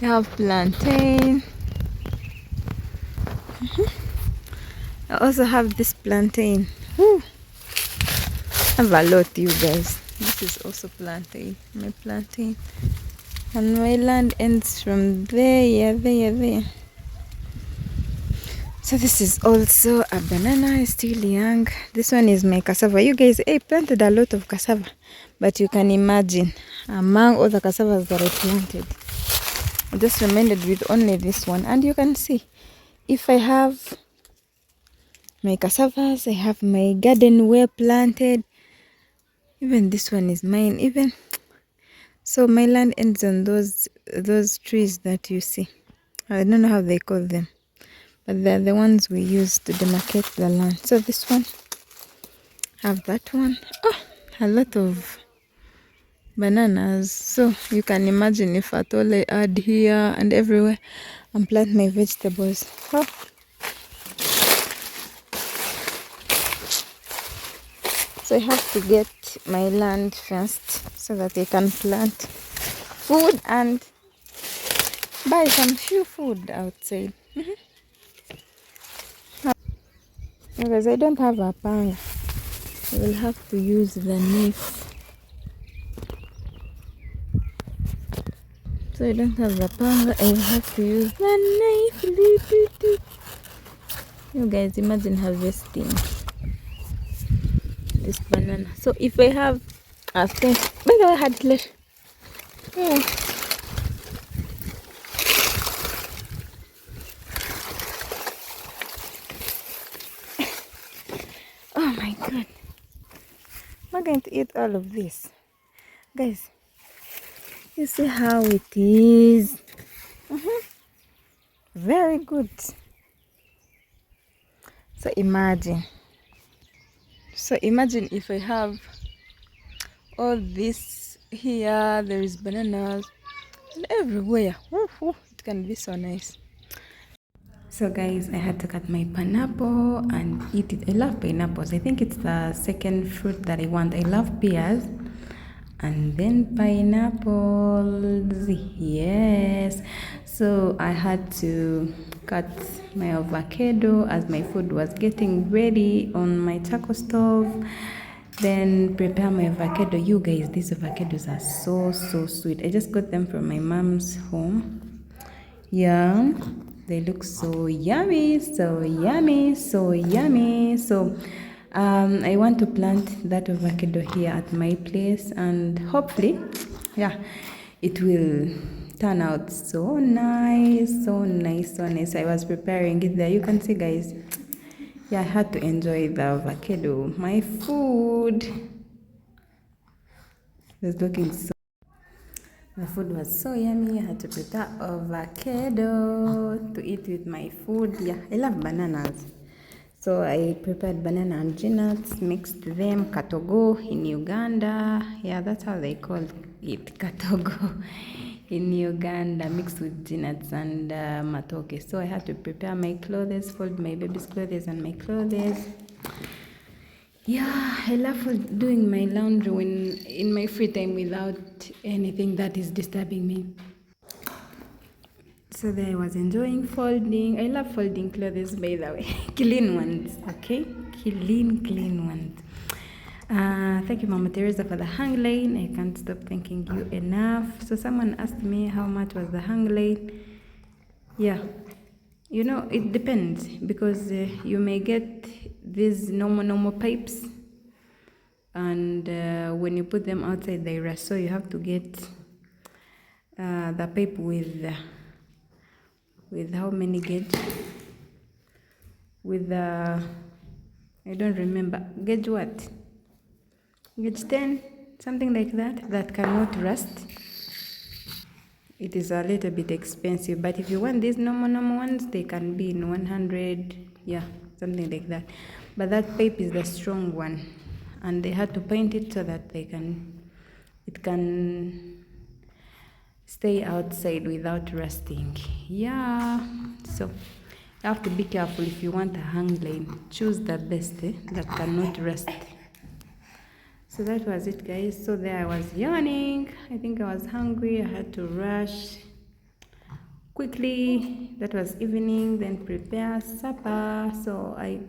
I have plantain. I also have this plantain. Woo. I have a lot, you guys. This is also plantain. My plantain. And my land ends from there, there. So this is also a banana, still young. This one is my cassava. You guys, I planted a lot of cassava. But you can imagine, among all the cassavas that I planted, I just remained with only this one. And you can see, if I have my cassavas, I have my garden well planted. Even this one is mine. Even so, my land ends on those trees that you see. I don't know how they call them, but they're the ones we use to demarcate the land. So this one, have that one. Oh, a lot of bananas. So you can imagine if at all I add here and everywhere and plant my vegetables. Oh. So I have to get my land first so that I can plant food and buy some few food outside. Because I don't have a panga, I will have to use the knife. So I don't have the panga, I will have to use the knife. You guys, imagine harvesting this banana. So if I have a thing, by the way, I had flesh. Yeah. Oh my god, I'm going to eat all of this, guys. You see how it is. Very good. So imagine if I have all this here, there is bananas and everywhere. It can be so nice. So guys, I had to cut my pineapple and eat it. I love pineapples. I think it's the second fruit that I want. I love pears and then pineapples. Yes. So I had to cut my avocado as my food was getting ready on my charcoal stove. Then prepare my avocado. You guys, these avocados are so sweet. I just got them from my mom's home. Yeah, they look so yummy. So I want to plant that avocado here at my place, and hopefully, yeah, it will turn out so nice. I was preparing it there. You can see, guys. Yeah, I had to enjoy the avocado. My food was looking so. The food was so yummy. I had to prepare avocado to eat with my food. Yeah, I love bananas. So I prepared banana and nuts, mixed them, katogo in Uganda. Yeah, that's how they call it, katogo in Uganda, mixed with nuts and matoke. So I had to prepare my clothes, fold my baby's clothes and my clothes. Yeah, I love doing my laundry when in my free time without anything that is disturbing me. So there I was enjoying folding. I love folding clothes, by the way. Clean ones, okay? Clean ones. Thank you, Mama Teresa, for the hang line. I can't stop thanking you enough. So someone asked me how much was the hang line. Yeah, you know, it depends because you may get these normal pipes, and when you put them outside they rust, so you have to get the pipe with how many gauge, with I don't remember, gauge what, gauge 10, something like that cannot rust. It is a little bit expensive, but if you want these normal ones, they can be in 100, yeah, something like that. But that pipe is the strong one, and they had to paint it so that it can stay outside without rusting. Yeah, so you have to be careful if you want a hang line. Choose the best that cannot rust. So that was it, guys. So there I was yawning. I think I was hungry. I had to rush. quickly. That was evening. Then prepare supper. So I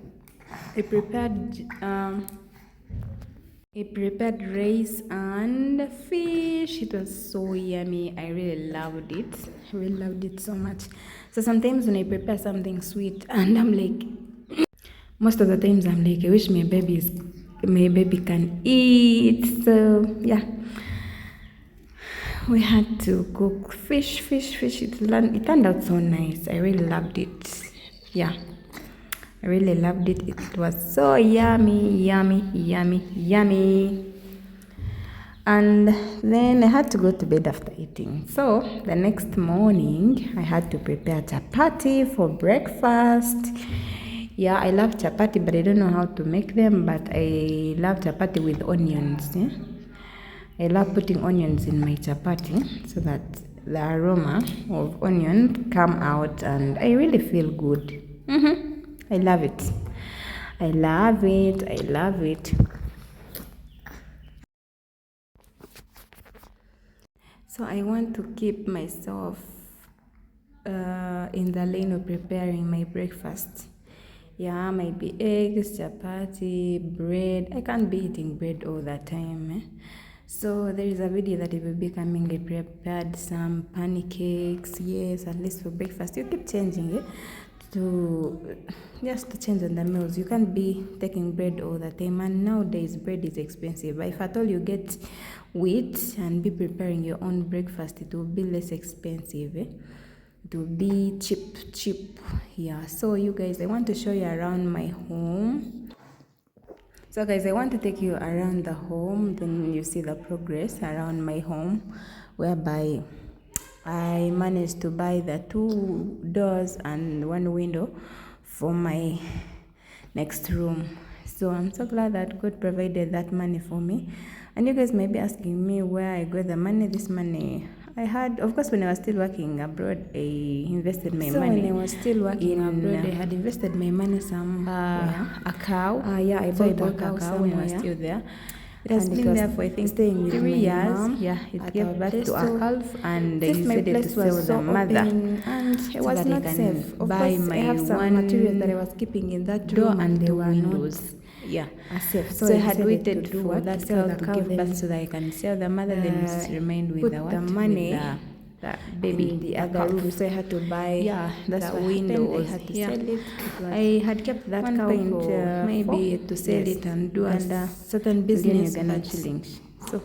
prepared rice and fish. It was so yummy. I really loved it. I really loved it so much. So sometimes when I prepare something sweet and I'm like, most of the times I'm like, I wish my baby can eat. So yeah, we had to cook fish. It turned out so nice. I really loved it. Yeah, I really loved it. It was so yummy. And then I had to go to bed after eating. So the next morning, I had to prepare chapati for breakfast. Yeah, I love chapati, but I don't know how to make them. But I love chapati with onions. Yeah? I love putting onions in my chapati so that the aroma of onion come out, and I really feel good. I love it. I love it. So I want to keep myself in the lane of preparing my breakfast. Yeah, might be eggs, chapati, bread. I can't be eating bread all the time. So there is a video that will be coming. I prepared some pancakes. Yes, at least for breakfast. You keep changing it to just to change on the meals. You can't be taking bread all the time, and nowadays bread is expensive. But if at all you get wheat and be preparing your own breakfast, it will be less expensive. It will be cheap. Yeah, so you guys, I want to show you around my home. So guys, I want to take you around the home, then you see the progress around my home, whereby I managed to buy the 2 doors and 1 window for my next room. So I'm so glad that God provided that money for me. And you guys may be asking me where I got the money. This money I had, of course, when I was still working abroad, I invested my money. When I was still working abroad, I had invested my money somewhere. A cow. Yeah, I bought a cow when I was still there. It has been there for, I think, 3 years. Yeah, it gave birth to a calf, and I used it to sell the mother. And it was not safe. Of course, I have some materials that I was keeping in that room, and they were windows. Yeah, safe. So I had waited for that cow to give birth so that I can sell the mother, then remained with the money. The baby in the other room, so I had to buy that's the windows. I had to sell it. I had kept that cow for maybe to sell it and do a certain business, but shillings. So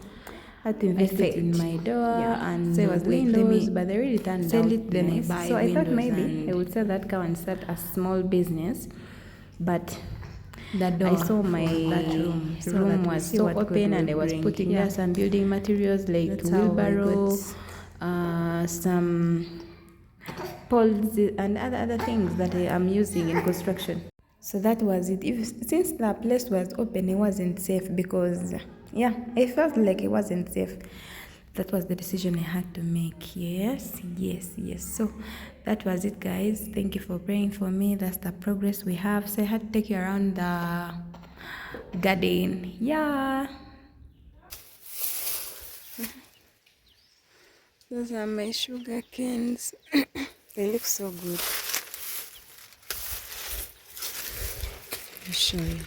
I had to invest it in my door, and so I was windows, but they really turned out it. Then nice. I buy so I thought maybe I would sell that cow and start a small business, but the door, I saw my room was so open, and I was putting there some building materials like wheelbarrow, some poles and other things that I am using in construction. So that was it. Since the place was open, it wasn't safe, because I felt like it wasn't safe. That was the decision I had to make. Yes. So that was it, guys. Thank you for praying for me. That's the progress we have. So I had to take you around the garden. Yeah. Those are my sugar canes. They look so good. I'll show you.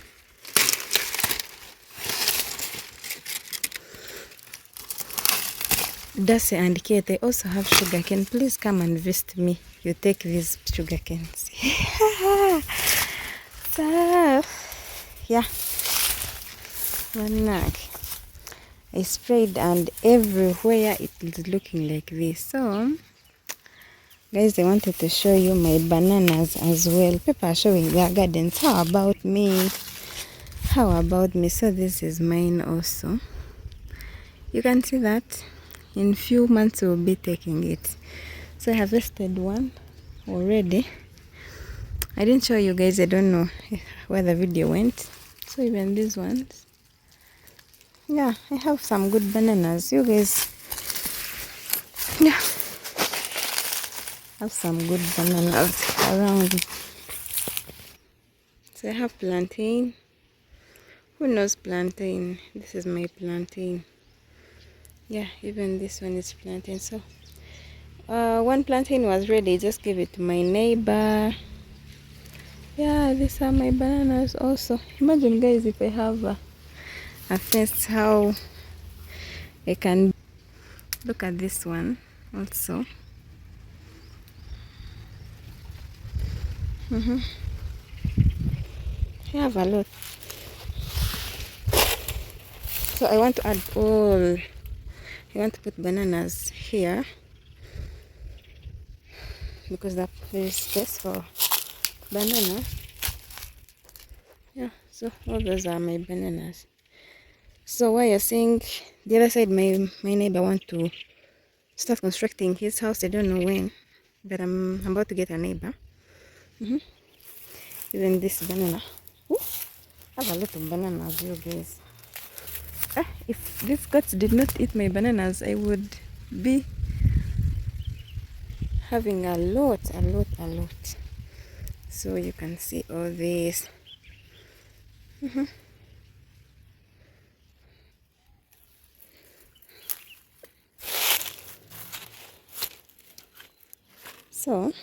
Darcy and Kate, they also have sugar cane. Please come and visit me. You take these sugar canes. So, yeah. I sprayed, and everywhere it is looking like this. So, guys, I wanted to show you my bananas as well. People are showing their gardens. How about me? So this is mine also. You can see that in few months we'll be taking it. So I harvested one already. I didn't show you guys. I don't know where the video went. So even these ones. Yeah, I have some good bananas. You guys, have some good bananas around. So I have plantain. Who knows plantain? This is my plantain. Yeah, even this one is plantain. So One plantain was ready, just give it to my neighbor. Yeah, these are my bananas also. Imagine guys, if I have a fence, how I can look at this one also. I have a lot. So I want to add all. I want to put bananas here because there is space for banana. Yeah, so all those are my bananas. So while you're seeing the other side, my neighbor want to start constructing his house. I don't know when, but I'm about to get a neighbor. Even this banana. Ooh, I have a lot of bananas, you guys. If these cats did not eat my bananas, I would be having a lot. So you can see all this. So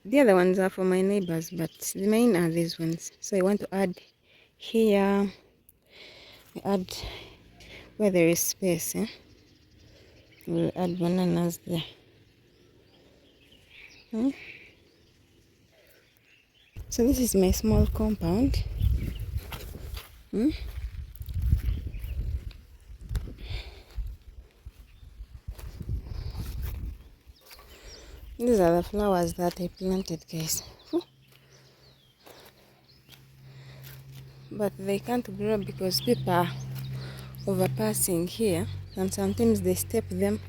the other ones are for my neighbors, but the main are these ones. So I want to add here. I add where there is space. We'll add bananas there. So this is my small compound. These are the flowers that I planted, guys. But they can't grow because people are overpassing here, and sometimes they step them.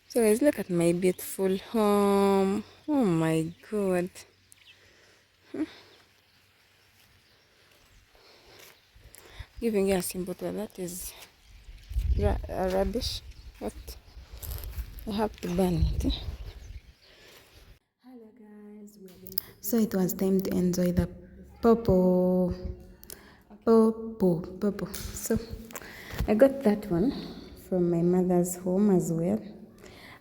So guys, look at my beautiful home. Oh my god. Giving you a simple tour. That is rubbish. What? I have to burn it. So it was time to enjoy the purple. Purple. So I got that one from my mother's home as well.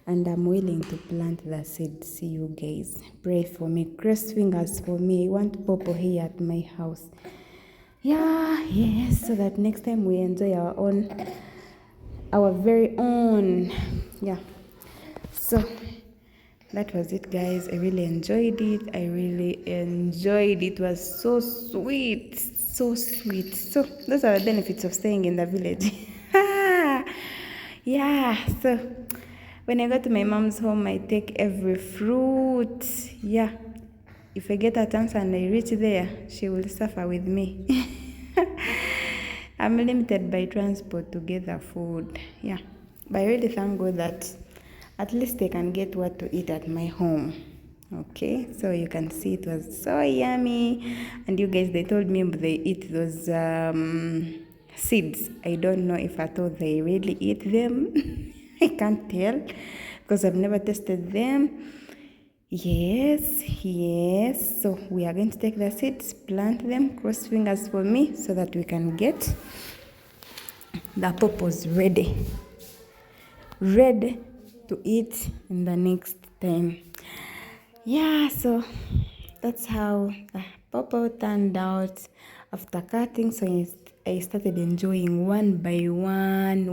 And I'm willing to plant the seed. See you guys. Pray for me. Cross fingers for me. I want purple here at my house. Yeah, yes. So that next time we enjoy our very own. Yeah. So that was it, guys. I really enjoyed it. It was so sweet. So sweet. So those are the benefits of staying in the village. Yeah. So when I go to my mom's home, I take every fruit. Yeah. If I get a chance and I reach there, she will suffer with me. I'm limited by transport to get the food. Yeah. But I really thank God that at least I can get what to eat at my home. Okay, so you can see it was so yummy. And you guys, they told me they eat those seeds. I don't know if at all they really eat them. I can't tell because I've never tested them. Yes. So we are going to take the seeds, plant them, cross fingers for me so that we can get the purpose ready to eat in the next time. Yeah, so that's how the purple turned out after cutting. So I started enjoying one by one.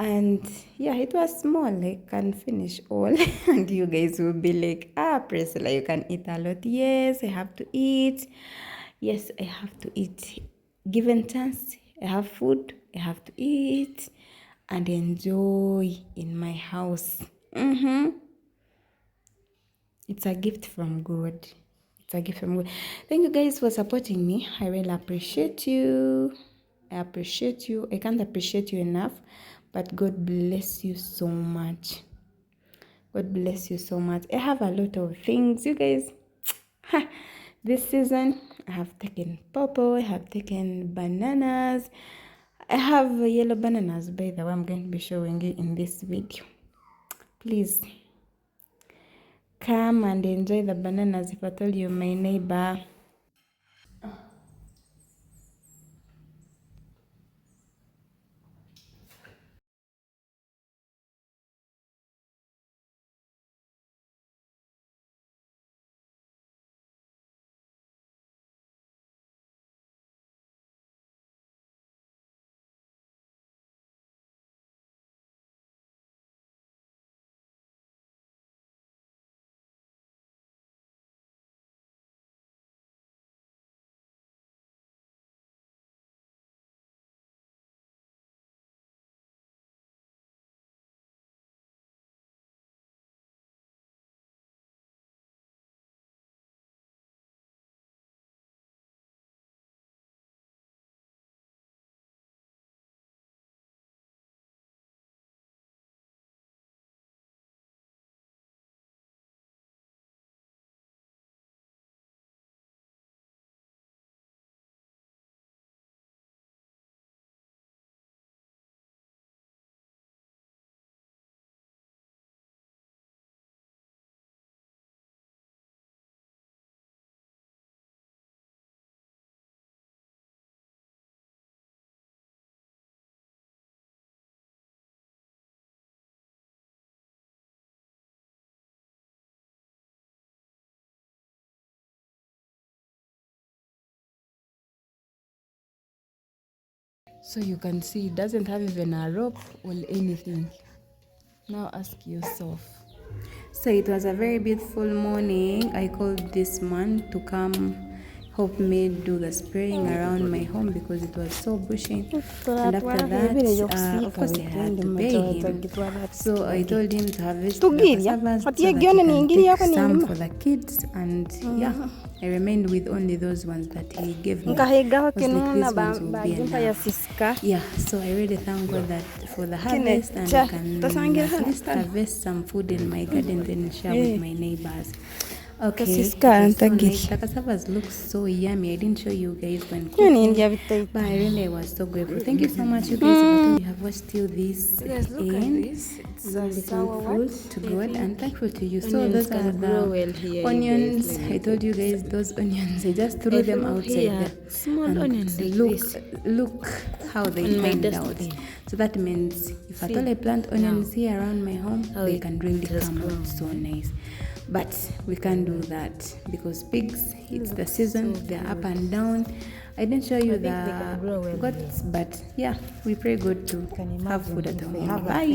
And yeah, it was small. I can finish all. And you guys will be like, Priscilla, you can eat a lot. Yes, I have to eat. Yes, I have to eat. Given chance, I have food, I have to eat and enjoy in my house. It's a gift from God. It's a gift from God. Thank you guys for supporting me. I really appreciate you. I appreciate you. I can't appreciate you enough. But God bless you so much. God bless you so much. I have a lot of things. You guys, this season, I have taken purple. I have taken bananas. I have yellow bananas, by the way. I'm going to be showing you in this video. Please come and enjoy the bananas if I told you my neighbor. So you can see it doesn't have even a rope or anything. Now ask yourself. So it was a very beautiful morning. I called this man to come help me do the spraying around my home because it was so bushy. And after that, of course I had to pay him. So I told him to harvest the cassavas so that he can take some for the kids. And yeah, I remained with only those ones that he gave me. I was like, these ones will be enough. Yeah, so I really thank God that for the harvest, and I can at least harvest some food in my garden then share with my neighbors. Okay, so nice. The cassavas look so yummy. I didn't show you guys when cooking, but I really was so grateful. Thank you so much, you guys. If you have watched till this end, really thankful to God and thankful to you. So those are the onions. I told you guys those onions. I just threw them outside there. Small onions. Look how they turned out. So that means if at all I plant onions here around my home, they can really come out so nice. But we can't do that because pigs, it's the season, they're up and down. I didn't show you the goats, but yeah, we pray God to have food at home. Bye.